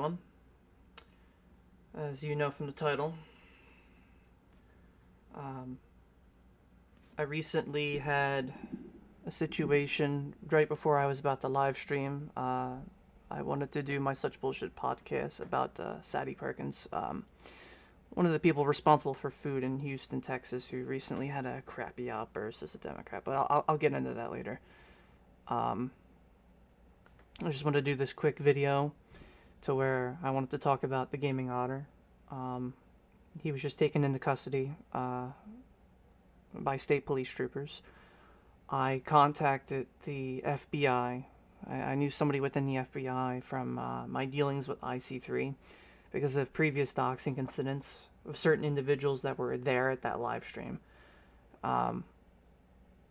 everyone. As you know from the title, um, I recently had a situation right before I was about to live stream. I wanted to do my Such Bullshit podcast about Sadie Perkins, one of the people responsible for food in Houston, Texas, who recently had a crappy outburst as a Democrat. But I'll get into that later. I just wanted to do this quick video to where I wanted to talk about the gaming otter. He was just taken into custody by state police troopers. I contacted the FBI. I knew somebody within the FBI from my dealings with IC3 because of previous doxing incidents of certain individuals that were there at that live stream.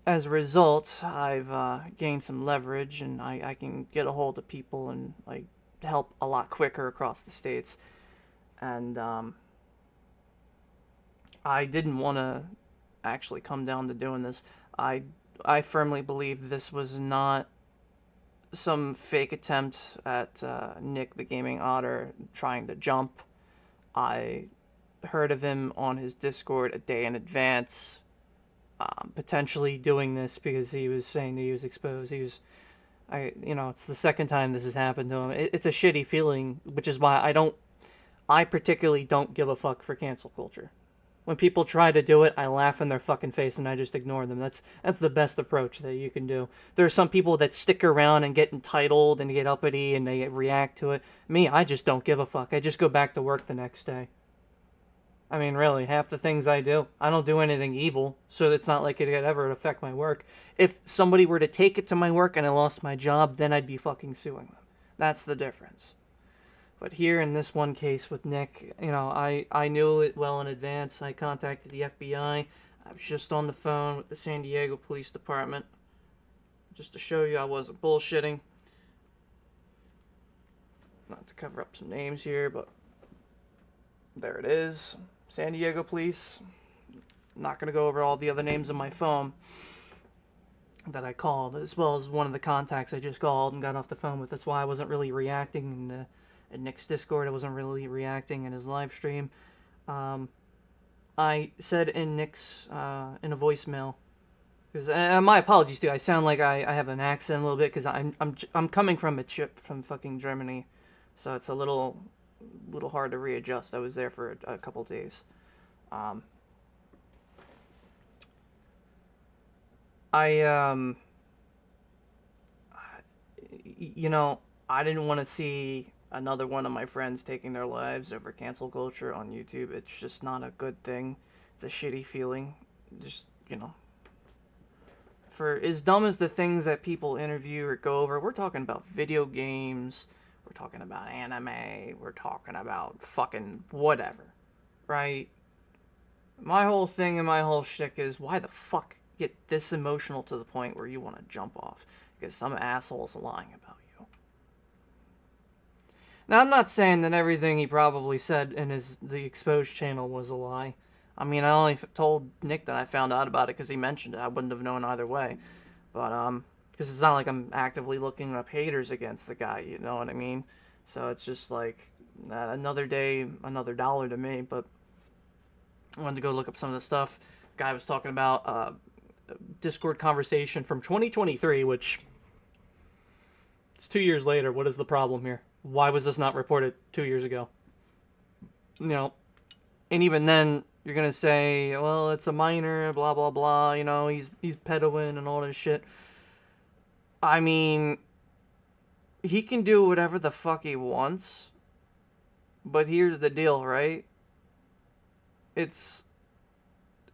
As a result, I've gained some leverage, and I can get a hold of people and like help a lot quicker across the states. And I didn't want to actually come down to doing this. I firmly believe this was not some fake attempt at Nick the Gaming Otter trying to jump. I heard of him on his Discord a day in advance, potentially doing this because he was saying that he was exposed. It's the second time this has happened to him. It's a shitty feeling, which is why I particularly don't give a fuck for cancel culture. When people try to do it, I laugh in their fucking face and I just ignore them. That's the best approach that you can do. There are some people that stick around and get entitled and get uppity and they react to it. Me, I just don't give a fuck. I just go back to work the next day. I mean, really, half the things I do, I don't do anything evil, so it's not like it could ever affect my work. If somebody were to take it to my work and I lost my job, then I'd be fucking suing them. That's the difference. But here in this one case with Nick, I knew it well in advance. I contacted the FBI. I was just on the phone with the San Diego Police Department just to show you I wasn't bullshitting. Not to cover up some names here, but there it is. San Diego Police. Not going to go over all the other names on my phone that I called, as well as one of the contacts I just called and got off the phone with. That's why I wasn't really reacting in Nick's Discord. I wasn't really reacting in his live stream. I said in Nick's in a voicemail, because my apologies too. I sound like I have an accent a little bit because I'm coming from a trip from fucking Germany, so it's a little hard to readjust. I was there for a couple days. I didn't want to see another one of my friends taking their lives over cancel culture on YouTube. It's just not a good thing. It's a shitty feeling. Just, for as dumb as the things that people interview or go over, we're talking about video games, we're talking about anime, we're talking about fucking whatever, right? My whole thing and my whole shtick is, why the fuck get this emotional to the point where you want to jump off? Because some asshole's lying about you. Now, I'm not saying that everything he probably said in the Exposed channel was a lie. I mean, I only told Nick that I found out about it because he mentioned it. I wouldn't have known either way. But, because it's not like I'm actively looking up haters against the guy, you know what I mean? So it's just like, another day, another dollar to me. But I wanted to go look up some of the stuff. Guy was talking about Discord conversation from 2023, which it's 2 years later. What is the problem here? Why was this not reported 2 years ago? And even then, you're gonna say, well, it's a minor, blah blah blah. He's pedoing and all this shit. I mean, he can do whatever the fuck he wants. But here's the deal, right? It's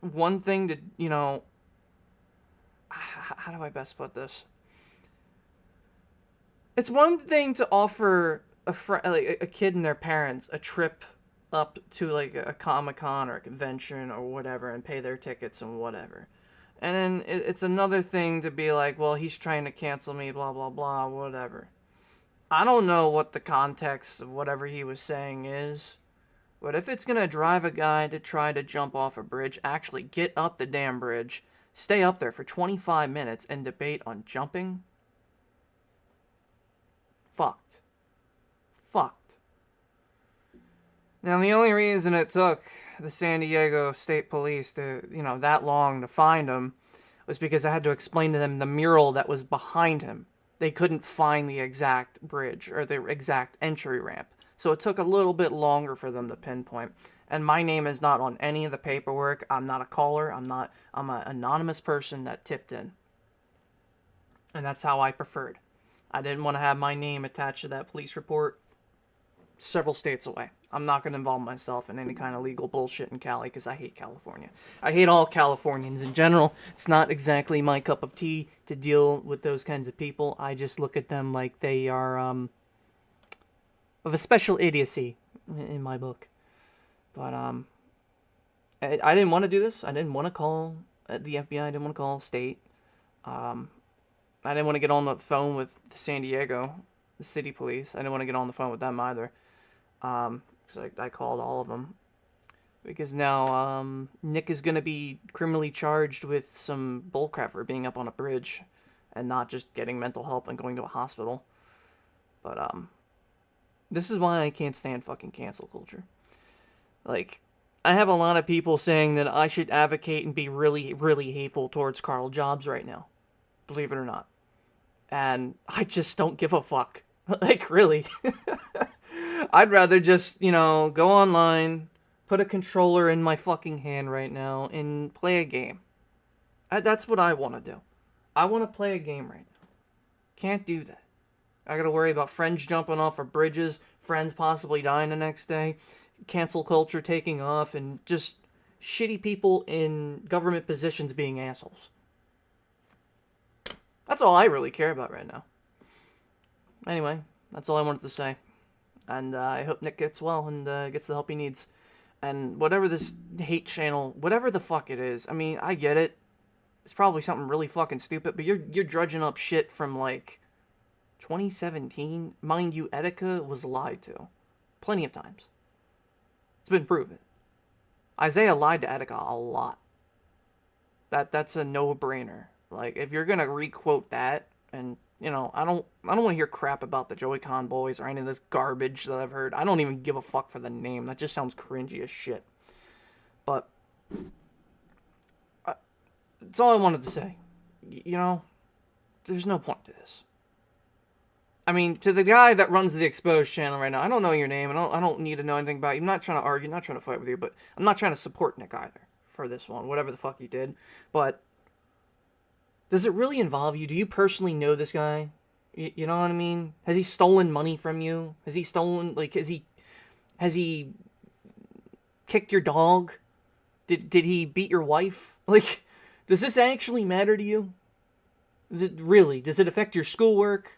one thing to, how do I best put this? It's one thing to offer a kid and their parents a trip up to like a Comic-Con or a convention or whatever and pay their tickets and whatever. And then it's another thing to be like, well, he's trying to cancel me, blah, blah, blah, whatever. I don't know what the context of whatever he was saying is. But if it's going to drive a guy to try to jump off a bridge, actually get up the damn bridge, stay up there for 25 minutes and debate on jumping, fucked. Now, the only reason it took the San Diego State Police to, that long to find him was because I had to explain to them the mural that was behind him. They couldn't find the exact bridge or the exact entry ramp. So it took a little bit longer for them to pinpoint. And my name is not on any of the paperwork. I'm not a caller. I'm an anonymous person that tipped in. And that's how I preferred. I didn't want to have my name attached to that police report several states away. I'm not going to involve myself in any kind of legal bullshit in Cali because I hate California. I hate all Californians in general. It's not exactly my cup of tea to deal with those kinds of people. I just look at them like they are of a special idiocy in my book. But I didn't want to do this. I didn't want to call the FBI. I didn't want to call state. I didn't want to get on the phone with San Diego, the city police. I didn't want to get on the phone with them either. Because I called all of them. Because now Nick is going to be criminally charged with some bullcrap for being up on a bridge and not just getting mental help and going to a hospital. But this is why I can't stand fucking cancel culture. Like, I have a lot of people saying that I should advocate and be really, really hateful towards Carl Jobs right now. Believe it or not. And I just don't give a fuck. Like, really. I'd rather just, go online, put a controller in my fucking hand right now, and play a game. That's what I want to do. I want to play a game right now. Can't do that. I gotta worry about friends jumping off of bridges, friends possibly dying the next day, cancel culture taking off, and just shitty people in government positions being assholes. That's all I really care about right now. Anyway, that's all I wanted to say. And I hope Nick gets well and gets the help he needs. And whatever this hate channel, whatever the fuck it is, I mean, I get it. It's probably something really fucking stupid, but you're drudging up shit from, 2017. Mind you, Etika was lied to. Plenty of times. It's been proven. Isaiah lied to Etika a lot. That's a no-brainer. Like, if you're gonna re-quote that, and I don't want to hear crap about the Joy-Con boys or any of this garbage that I've heard. I don't even give a fuck for the name. That just sounds cringy as shit. But that's all I wanted to say. There's no point to this. I mean, to the guy that runs the Exposed channel right now, I don't know your name. I don't need to know anything about you. I'm not trying to argue. I'm not trying to fight with you. But I'm not trying to support Nick either for this one, whatever the fuck he did. But does it really involve you? Do you personally know this guy? You know what I mean? Has he stolen money from you? Has he stolen, has he kicked your dog? Did he beat your wife? Like, does this actually matter to you? Really? Does it affect your schoolwork,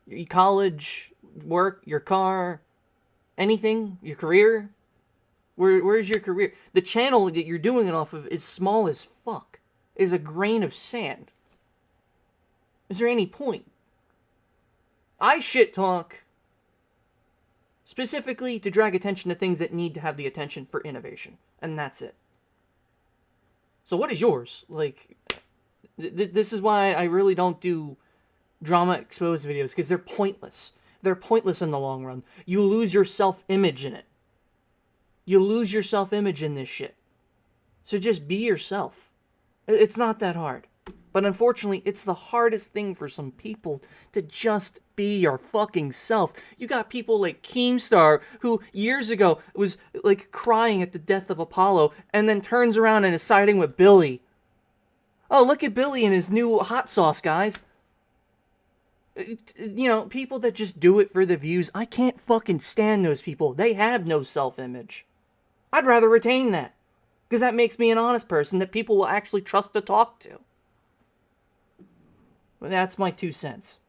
your college, work, your car, anything? Your career? Where's your career? The channel that you're doing it off of is small as fuck. Is a grain of sand. Is there any point? I shit talk specifically to drag attention to things that need to have the attention for innovation. And that's it. So what is yours? Like, this is why I really don't do drama exposed videos, because they're pointless. They're pointless in the long run. You lose your self-image in it. You lose your self-image in this shit. So just be yourself. It's not that hard. But unfortunately, it's the hardest thing for some people to just be your fucking self. You got people like Keemstar, who years ago was crying at the death of Apollo, and then turns around and is siding with Billy. Oh, look at Billy and his new hot sauce, guys. People that just do it for the views, I can't fucking stand those people. They have no self-image. I'd rather retain that. Because that makes me an honest person that people will actually trust to talk to. Well, that's my 2 cents.